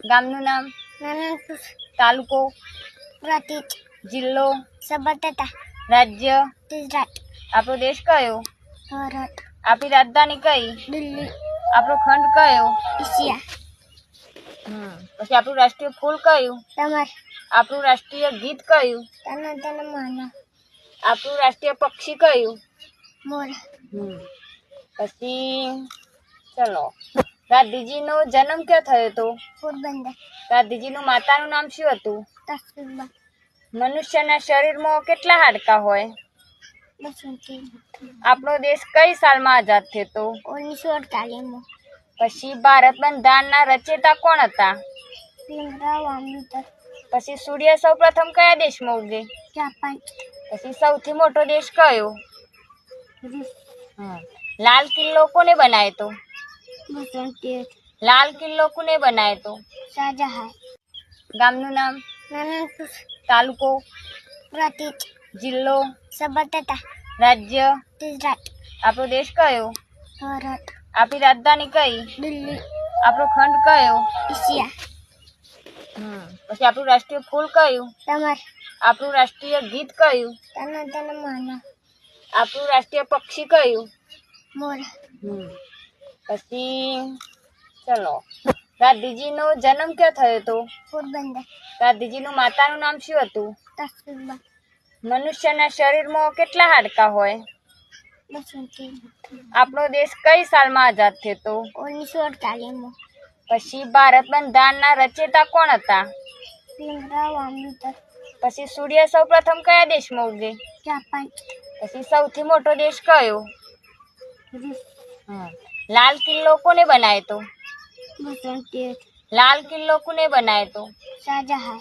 ગામનું નામ, નાનકપુર, તાલુકો, પ્રતિક, જિલ્લો, સાબરકાંઠા, રાજ્ય, ગુજરાત, આપણો દેશ કયો? ભારત, આપણી રાજધાની કઈ? દિલ્હી, આપણો ખંડ કયો? એશિયા, પછી આપણું રાષ્ટ્રીય ફૂલ કયું? તમાર, આપણું રાષ્ટ્રીય ગીત કયું? તન માના, આપણું રાષ્ટ્રીય પક્ષી કયું? મોર, પછી ચલો, ગાંધીજીનો જન્મ ક્યાં થયો હતો? પોરબંદર, ગાંધીજીનું માતાનું નામ શું હતું? કસ્તુરબા, મનુષ્યના શરીરમાં કેટલા હાડકાં હોય? 230, આપણો દેશ કઈ સાલમાં આઝાદ થયો હતો? 1948 પછી ભારત બંધારણના રચયિતા કોણ હતા? ભીમરાવ આંબેડકર, પછી સૂર્ય સૌ પ્રથમ કયા દેશમાં ઉગે? જાપાન, પછી સૌથી મોટો દેશ કયો? રૂસ, લાલ કિલ્લો કોને બનાવ્યો હતો? 213, લાલ કિલ્લો કોને બનાવ્યો હતો? શાહજહાં, ગામનું નામ, નાનકપુર, તાલુકો, પ્રતિક, જિલ્લો, સાબરકાંઠા, રાજ્ય, ગુજરાત, આપણો દેશ કયો? ભારત, આપણી રાજધાની કઈ? દિલ્હી, આપણો ખંડ કયો? એશિયા, પછી આપણું રાષ્ટ્રીય ફૂલ કયું? તમાર, આપણું રાષ્ટ્રીય ગીત કયું? તન માના, આપણું રાષ્ટ્રીય પક્ષી કયું? મોર, પછી ચલો, ગાંધીજીનો જન્મ ક્યાં થયો હતો? પોરબંદર, ગાંધીજીનું માતાનું નામ શું હતું? કસ્તુરબા, મનુષ્યના શરીરમાં કેટલા હાડકાં હોય? 213, આપણો દેશ કઈ સાલમાં આઝાદ થયો હતો? 1948 પછી ભારત બંધારણના રચયિતા કોણ હતા? ભીમરાવ આંબેડકર, પછી સૂર્ય સૌ પ્રથમ કયા દેશમાં ઉગે? જાપાન, પછી સૌથી મોટો દેશ કયો? રૂસ, લાલ કિલ્લો કોને બનાવ્યો હતો? 213, લાલ કિલ્લો કોને બનાવ્યો હતો? શાહજહાં,